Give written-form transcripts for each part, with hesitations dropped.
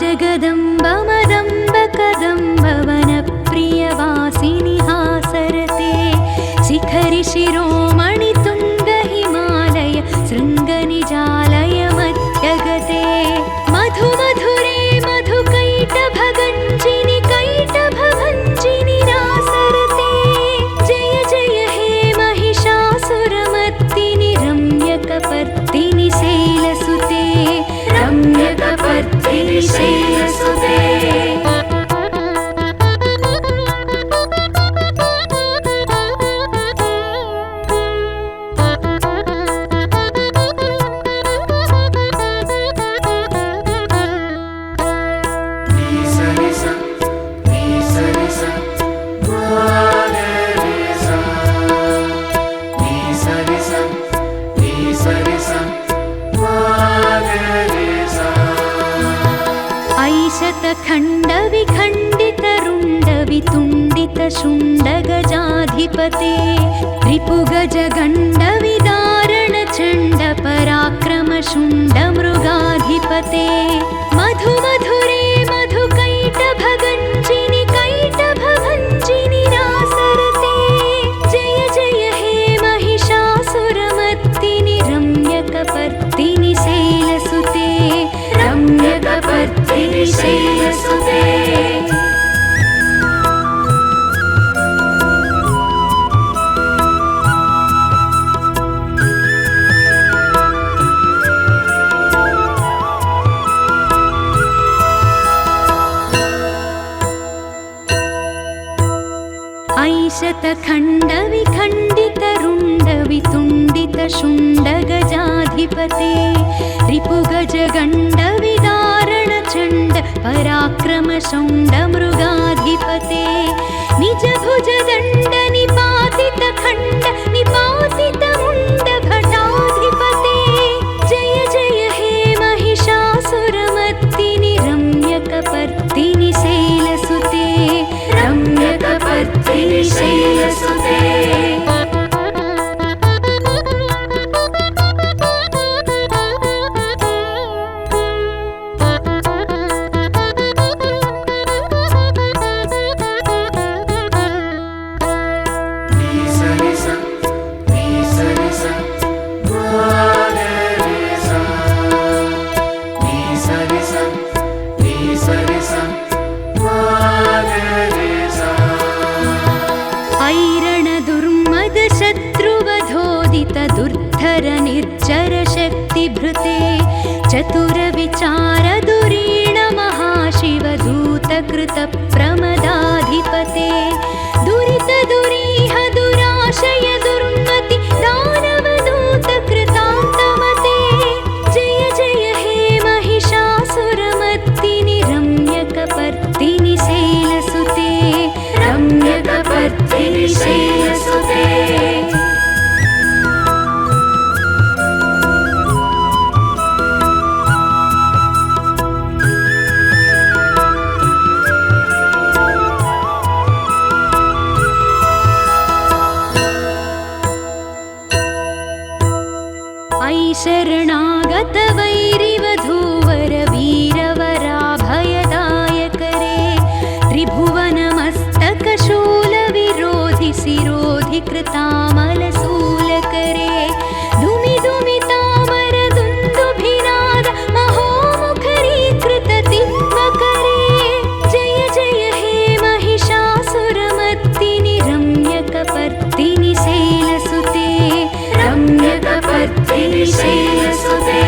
जगदम्ब मदम्ब कदम्ब वनप्रियवासिनि हासरते शिखरि शिरोमणि तुङ्ग हिमालय शृङ्गनिजालय मध्यगते मधु मधुरे मधुकैटभगञ्जिनि कैटभभञ्जिनि रासरते जय जय हे महिषासुरमर्दिनि रम्यकपर्दिनि शैलसुते रम्यकपर्दिनि शैलसुते शतखण्डविखण्डितरुण्डवितुण्डितशुण्डगजाधिपते रिपुगजगण्डविदारणचण्डपराक्रमशुण्डमृगाधिपते मधु मधुरे मधुकैटभगञ्जिनि कैटभभञ्जिनि रासरते जय जय हे महिषासुरमर्दिनि रम्यकपर्दिनि शैलसुते रम्यकपर्दिनि शैलसुते शतखण्डविखण्डितरुण्डवितुण्डितशुण्डगजाधिपते रिपुगजगण्डविदारणचण्ड पराक्रमशुण्डमृगाधिपते निजभुजदण्ड निपातितखण्ड निपातितमुण्डभटाधिपते जय जय हे महिषासुरमर्दिनि रम्यकपर्दिनि शैलसुते रम्यकपर्दिनि शैलसुते निर्जरशक्तिभृते चतुरविचारधुरीण महाशिवदूतकृतप्रमदाधिपते दुरितदुरीह दुराशय दुर्मति दानवदूतकृतान्तमते जय जय हे महिषासुरमर्दिनि रम्यकपर्दिनि शैलसुते रम्यकपर्दिनि शैलसुते शरणागत वैरिवधूवर वीरवराभयदायकरे त्रिभुवनमस्तकशूलविरोधि शिरोधि कृतामलशूलकरे धुमि धुमि तामर दुन्दुभिनाद महोमुखरीकृततिग्मकरे जय जय हे महिषासुरमर्दिनि रम्यकपर्दिनि शैलसुते रम्यकपर्दिनि शैलसुते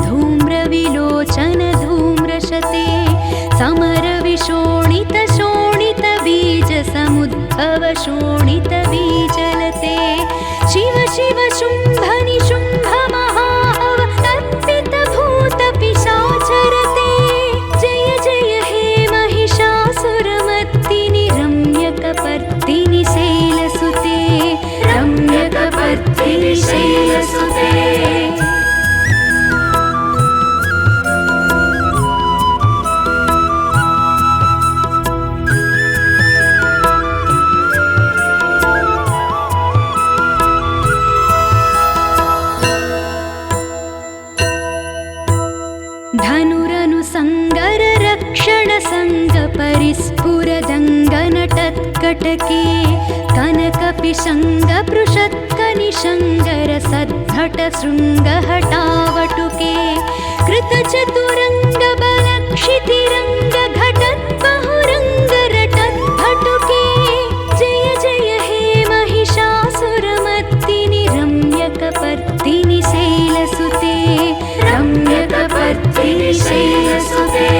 धूम्रविलोचन धूम्रशते समरविशोणित शोणित बीज समुद्भव शोणित बीजलते शिव शिव शुम्भ निशुम्भ महाहव तर्पित भूत पिशाच कटके कनकपिशङ्गपृषत्कनिशङ्गर सद्भट शृङ्गहटावटुके कृतचतुरङ्गबलक्षितिरङ्ग घटद्बहुरङ्गरटद्भटुके जय जय हे महिषासुरमर्दिनि रम्यकपर्दिनि शैलसुते रम्यकपर्दिनि शैलसुते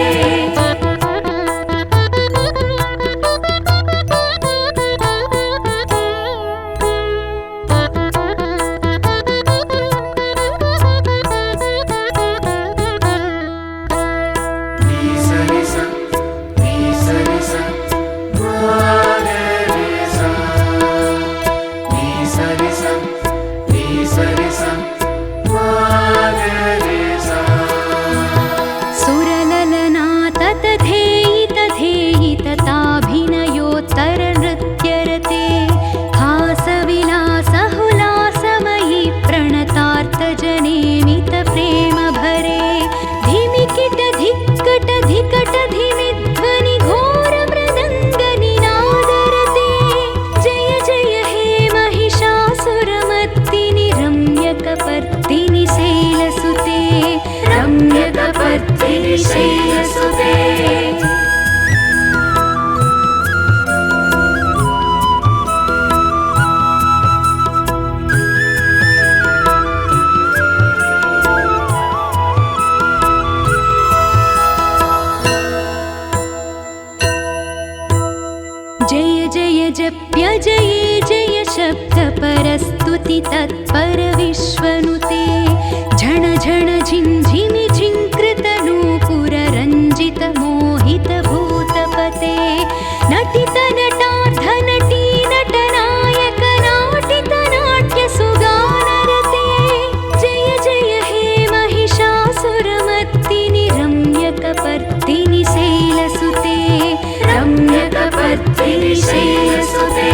जये जय शब्दपरस्तुति तत्पर विश्वनुते झण झण झिञ्झिमि झिङ्कृतनूपुर रञ्जित मोहित भूतपते नटित नटार्ध नटी नटनायक नाटित नाट्य सुगानरते जय जय हे महिषासुरमर्दिनि रम्यकपर्दिनि शैलसुते रम्यकपर्दिनि शैलसुते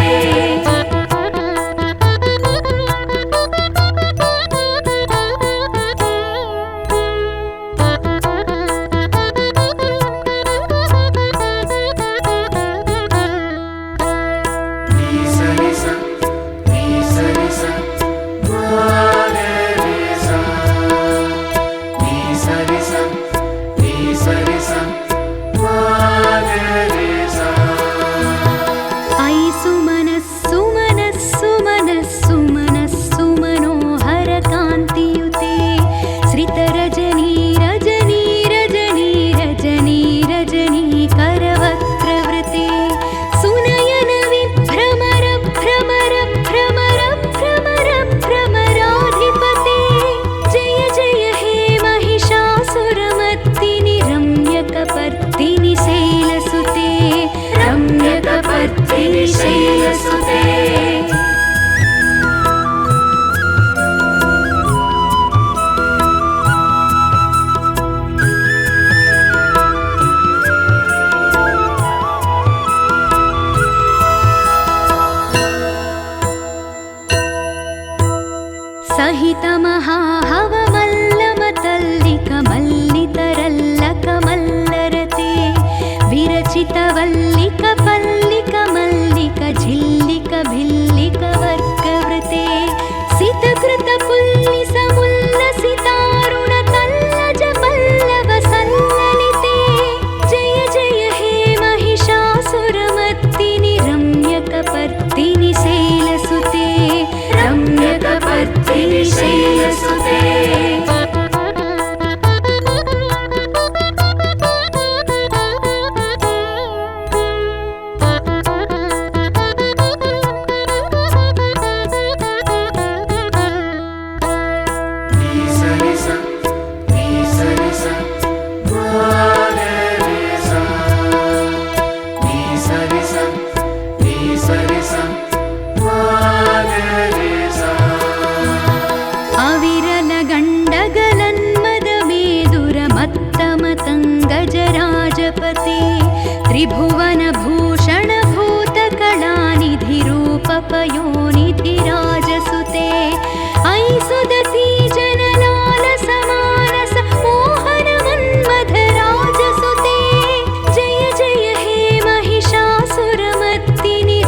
सहितमहाहवमल्लमतल्लिकमल्लितरल्लकमल्लरते विरचितवल्लिकपल्लिकमल्लिक झिल्लिक भिल्लिक वर्गवृते सितकृतपुल्लिसमुल्लसितारुणतल्लज पल्लव सल्ललिते जय जय हे महिषासुरमर्दिनि रम्यकपर्दिनि शैलसुते रम्यकपर्दिनि शैलसुते त्रिभुवनभूषणभूतकलानिधिरूपपयोनिधिराजसुते अयि सुदती जनलाल समानस मोहन मन्मथराजसुते जय जय हे महिषासुरमर्दिनि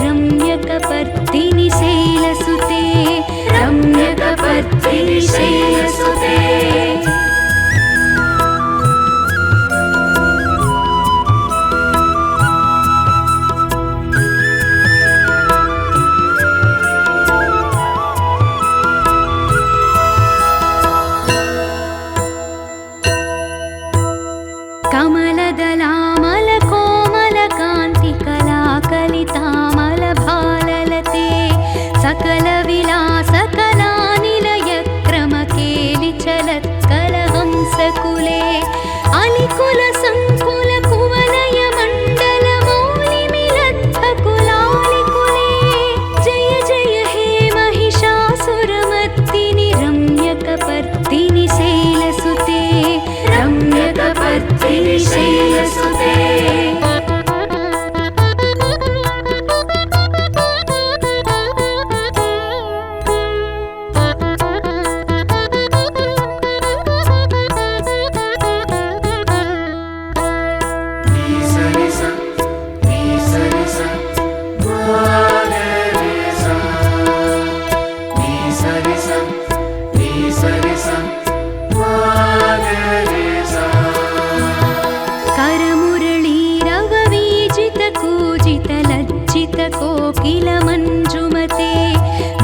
कोकिल मंजुमते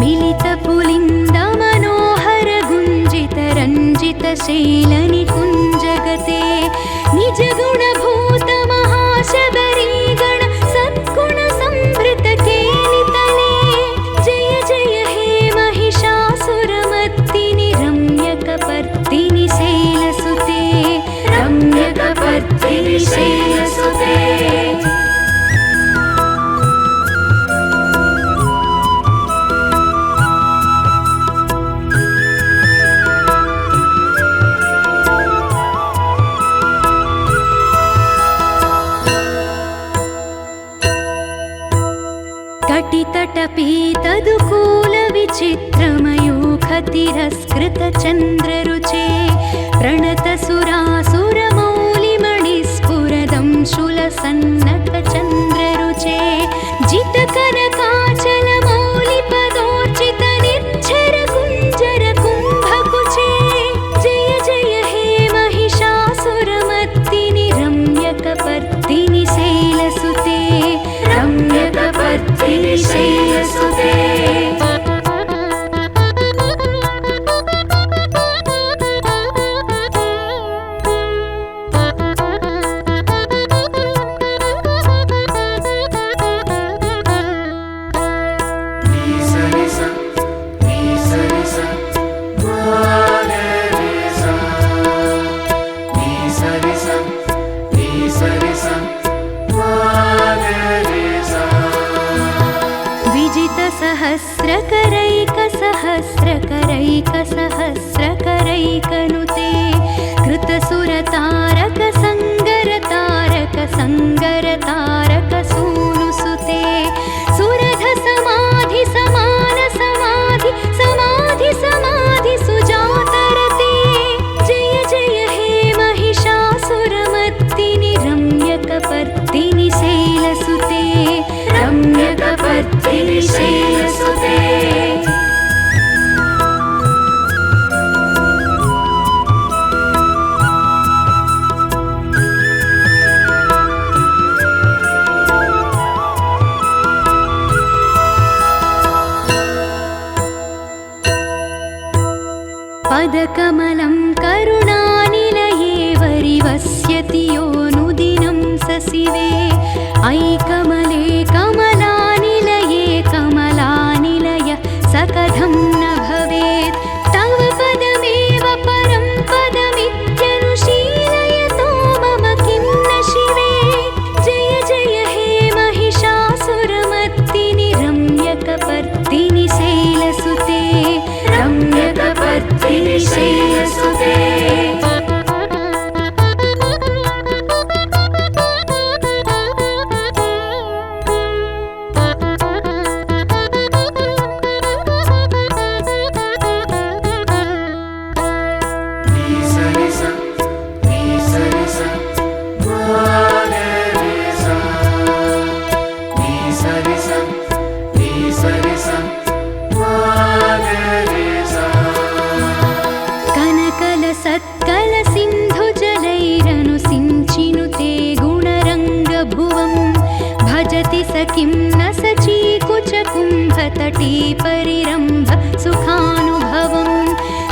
मिलित पुलिंद मनोहर गुंजित रंजित शैलनि कुंजगते निज गुण भूत महाशबरी गण सद्गुण संभृत केलितले जय जय हे महिषासुरमर्दिनि रम्यकपर्दिनि शैलसुते रम्यकपर्दिनि शैलसुते। कटितटपीतदुकूल विचित्रमयूखतिरस्कृत चन्द्ररुचे प्रणत सुरासुरमौलिमणिस्फुरदं शूलसन्नत चन्द्ररुचे जितकनकाचल मौलिपदोर्चित निर्झर कुञ्जर कुम्भकुचे जय जय हे महिषासुरमर्दिनि रम्यकपर्दिनि शैलसुते रम्यकपर्दिनि शैलसुते। सहस्रकरैकसहस्रकरैकनुते कृतसुरतारक संगरतारक संगरतारक सूनुसुते सुरध समाधि समान समाधि समाधि समाधि सुजातरते जय जय हे महिषासुरमर्दिनि रम्यकपर्दिनि शैलसुते रम्यकपर्दिनि शैलसुते। पदकमलं करुणानिलये वरिवस्यति योऽनुदिनं सशिवे ऐकमले कमलानिलये कमलानिलय सकथं न भवेत् तव पदमेव परं पदमित्यनुशीलयतो मम किं न शिवे जय जय हे महिषासुरमर्दिनि रम्यकपर्दिनि शैलसुते रम्यकपर्दिनि शैलसुते। सत्कल सिन्धुजलैरनुसिञ्चिनुते गुणरङ्गभुवं भजति स किं न सचीकुचकुम्भतटी परिरम्भ सुखानुभवं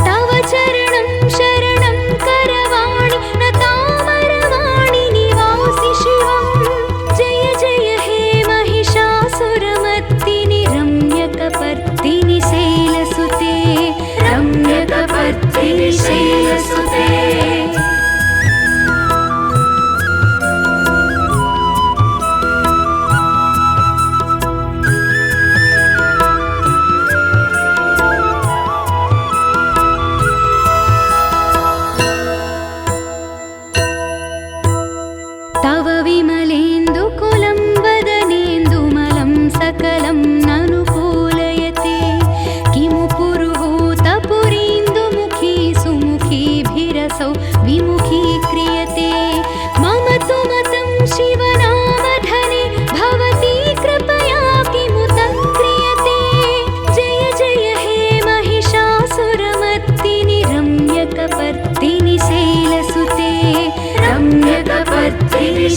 तव चरणं शरणं करवाणि न तामरवाणि निवासि शिवं जय जय हे महिषासुरमर्दिनि रम्यकपर्दिनि शैलसुते रम्यकपर्दिनि शैलसुते। तव विमलेन्दुकुलं वदनेन्दुमलं सकलं ननुकूलयते किमु पुरुहूतपुरीन्दुमुखी सुमुखी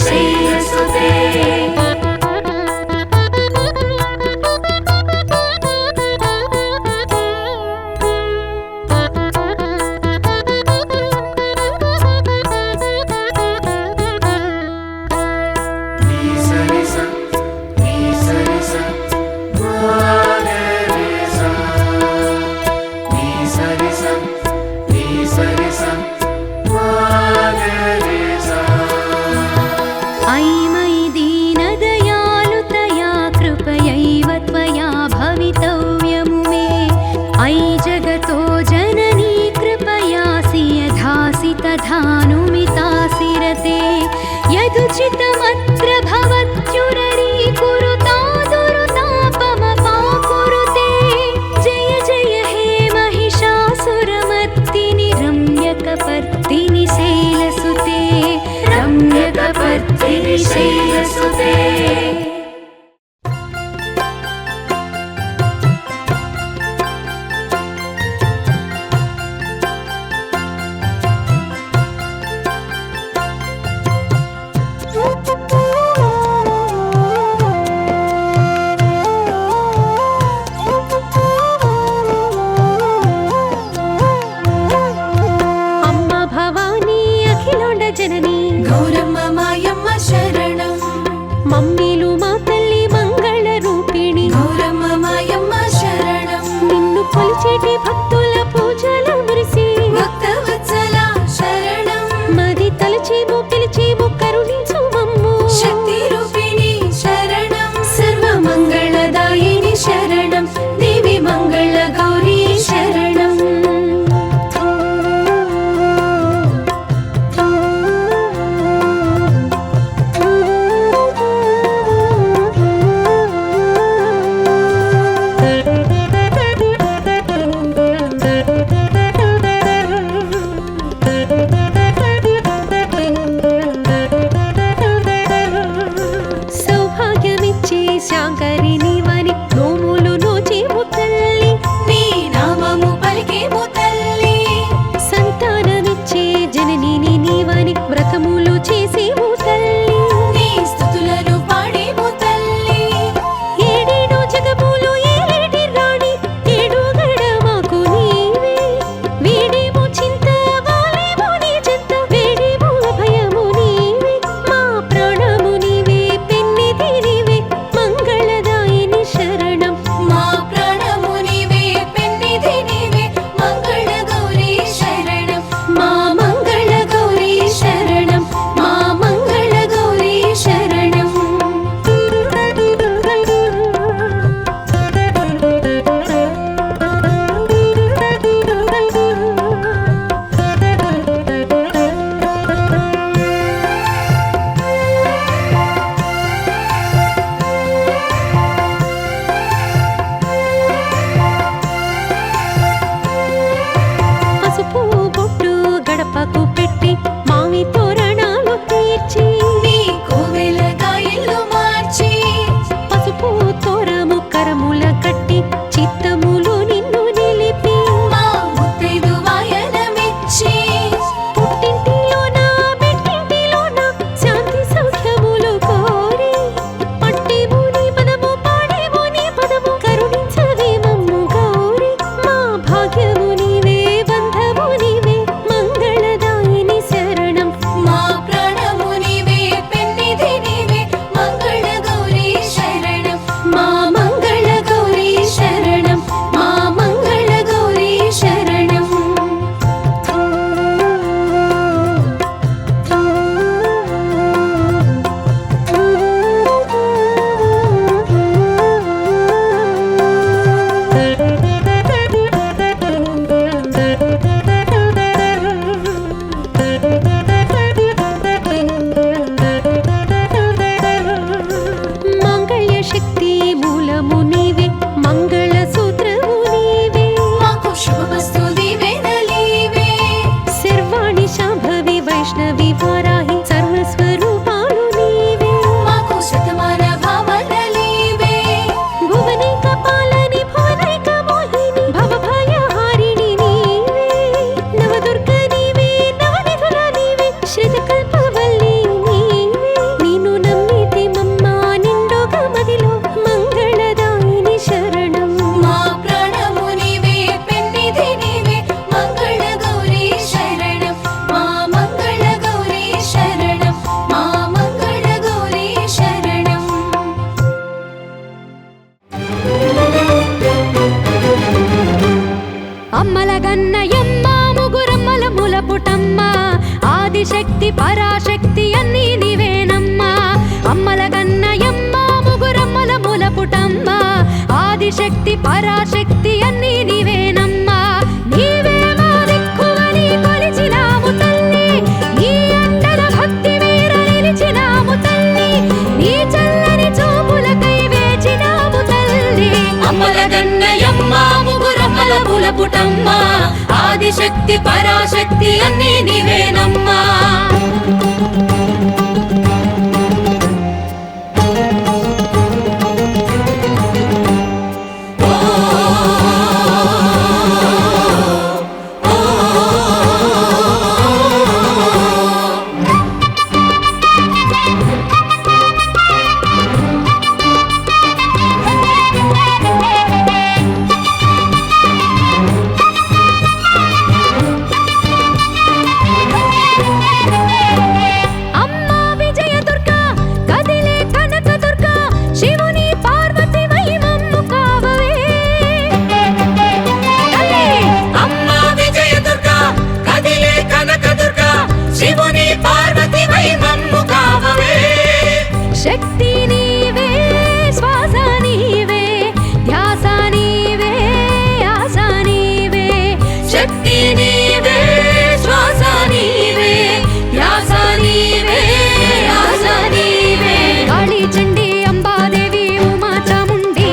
शैलसुते धानुमितासिरते यदुचितमत्र भवत्युररीकुरुता दुरुतापमपाकुरुते जय जय हे महिषासुरमर्दिनि रम्यकपर्दिनि शैलसुते रम्यकपर्दिनि शैलसुते जननी गौरम्म मायम्म शरणं मम्मी గన్నయమ్మ ముగురమ్మల ములపుటమ్మ ఆదిశక్తి పరాశక్తి అన్నీ నీవేనమ్మా అమ్మల గన్నయమ్మ ముగురమ్మల ములపుటమ్మ ఆదిశక్తి పరాశక్తి అన్నీ నీవేనమ్మా నీవే మా దిక్కువని కొలిచినాము తల్లి నీ అండల భక్తి వీర నిలిచినాము తల్లి నీ చల్లని చూపులకై వేచినాము తల్లి అమ్మల గన్నయమ్మ ముగురమ్మల ములపుటమ్మ ఆదిశక్తి పరాశక్తి అన్నీ నీవేనమ్మా శక్తి నీవే శ్వాస నీవే ధ్యాస నీవే ఆశ నీవే శక్తి నీవే శ్వాస నీవే ధ్యాస నీవే ఆశ నీవే కాళీ చండీ అంబాదేవి ఉమా చాముండి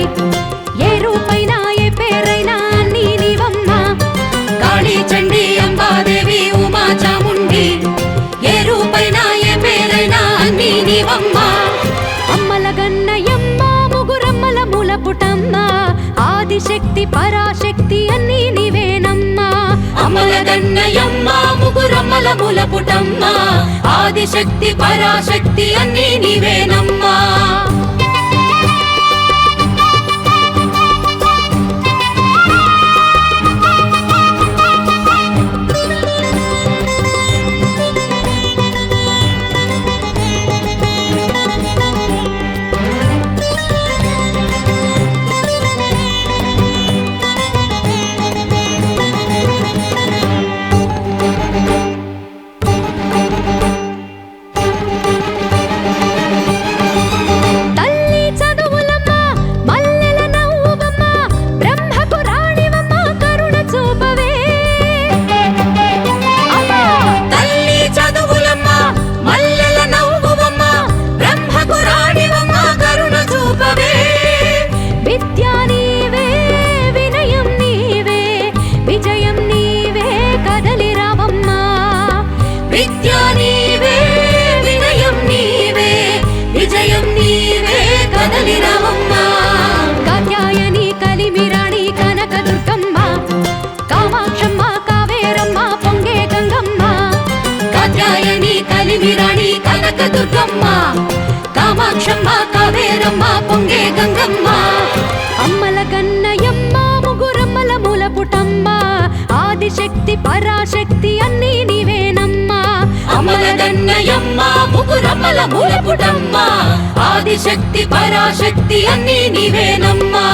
ఏ రూపైనా ఏ పేరైనా అన్నీ నీవమ్మా కాళీ చండీ అంబాదేవి ఉమా చాముండి ఏ రూపైనా ఏ పేరైనా అన్నీ నీవమ్మా అమ్మల గన్నయమ్మ ముగురమ్మల ములపుటమ్మ ఆదిశక్తి పరాశక్తి అన్నీ నీవేనమ్మా అమ్మల గన్నయమ్మ ముగురమ్మల ములపుటమ్మ ఆదిశక్తి పరాశక్తి అన్నీ నీవేనమ్మా కాత్యాయని కలిమిరాణి కనకదుర్గమ్మ కామాక్షమ్మ కావేరమ్మ పొంగే గంగమ్మ కాత్యాయని కలిమిరాణి కనకదుర్గమ్మ కామాక్షమ్మ కావేరమ్మ పొంగే గంగమ్మ అమ్మల గన్నయమ్మ ముగురమ్మల ములపుటమ్మ ఆదిశక్తి పరాశక్తి అన్నీ నీవేనమ్మా అమ్మల గన్నయమ్మ ముగురమ్మల ములపుటమ్మ ఆదిశక్తి పరాశక్తి అన్నీ నీవేనమ్మా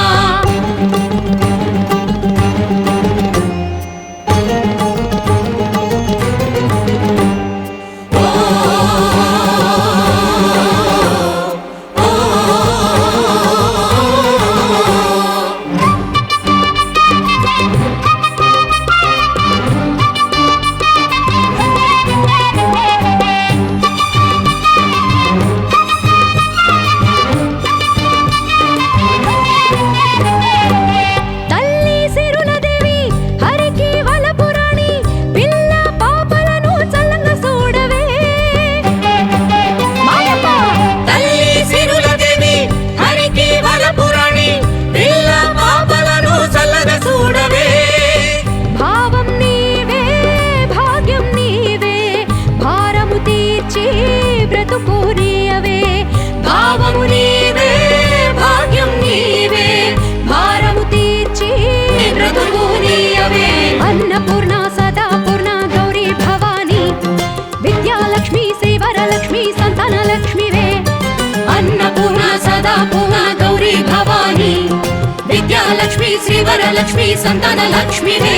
శ్రీవరలక్ష్మి సంతాన లక్ష్మివే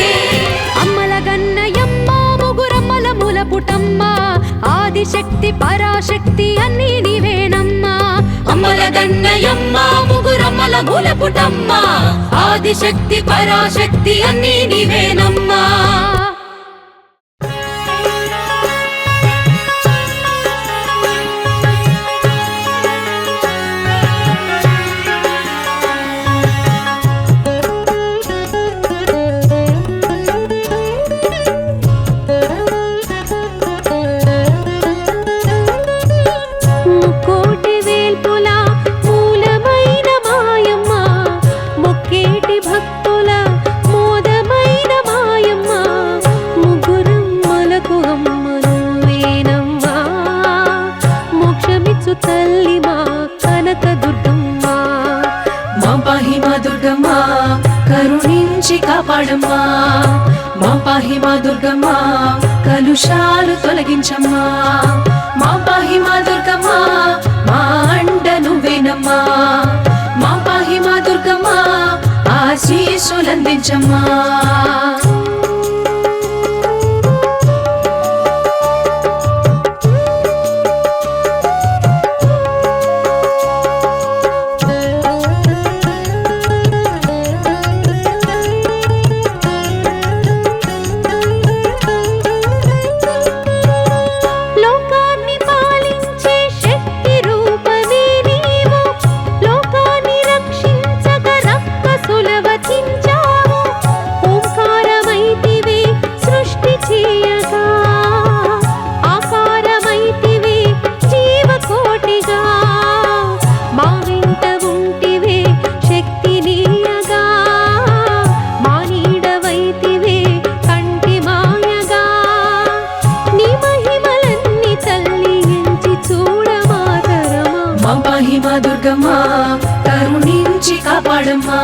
అమ్మల గన్నయమ్మ ముగురమ్మల మూలపుటమ్మ ఆదిశక్తి పరాశక్తి అన్నీ నీవేనమ్మా అమ్మల గన్నయమ్మ ముగురమ్మల మూలపుటమ్మ ఆదిశక్తి పరాశక్తి అన్నీ నీవేనమ్మా కాపాడమ్మా మా పాహి మా దుర్గమ్మ కలుషాలు తొలగించమ్మా మా పాహి మా దుర్గమ్మ మా అండ నువ్వేనమ్మా మా పాహి మా దుర్గమ్మ ఆశీస్సులందించమ్మా కరుణించి కాపాడమ్మా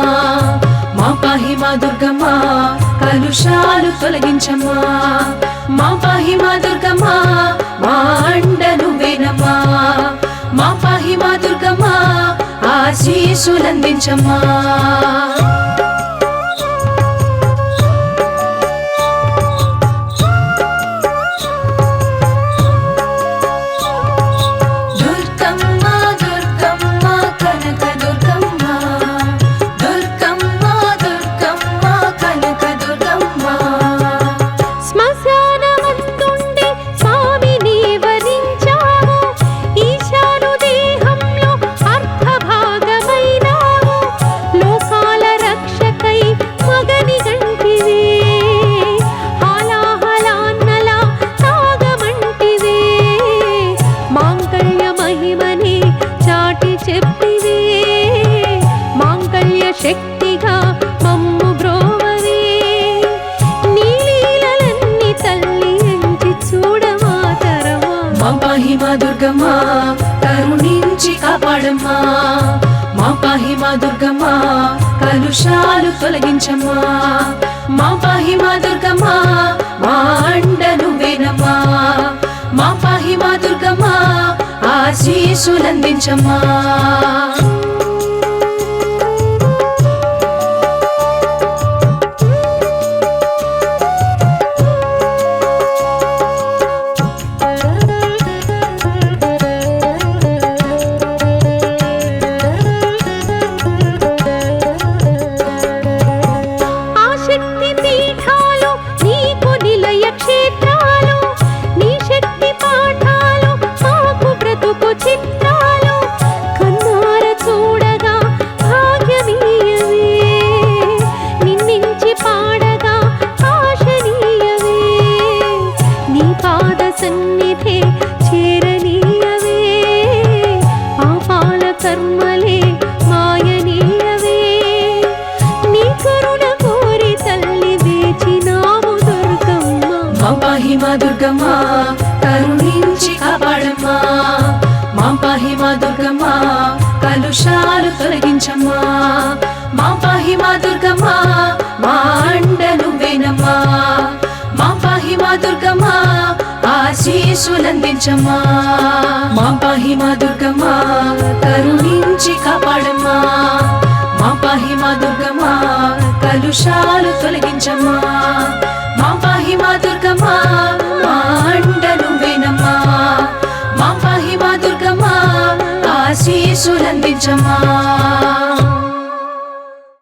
మా పాహి మా దుర్గమ్మ కలుషాలు తొలగించమ్మా మా పాహి మా దుర్గమ్మ మా అండ నువ్వేనమ్మా మా పాహి మా దుర్గమ్మ ఆశీస్సులందించమ్మా శక్తిగా మమ్ము బ్రోవరే నీలీలన్నీ తల్లి ఎంచి చూడమాతరమా మా పాహి మా దుర్గమ్మ కరుణించి కాపాడమ్మా మా పాహి మా దుర్గమ్మ కలుషాలు తొలగించమ్మా మా పాహి మా దుర్గమ్మ మా అండ నువ్వేనమ్మా మా పాహి మా దుర్గమ్మ ఆశీస్సులందించమ్మా దుర్గమ్మ కరుణించి కాపాడమ్మా మా పాహి మా దుర్గమ్మ కలుషాలు తొలగించమ్మా మా పాహి మా దుర్గమ్మ మా అండ నువ్వేనమ్మా మా పాహి మా దుర్గమ్మ ఆశీస్సులందించమ్మా మా పాహి మా దుర్గమ్మ కరుణించి కాపాడమ్మా మా పాహి మా దుర్గమ్మ కలుషాలు తొలగించమ్మా. మాం పాహి మా దుర్గమ్మ మా అండ నువ్వేనమ్మా. మాం పాహి మా దుర్గమ్మ ఆశీసులందించమ్మా.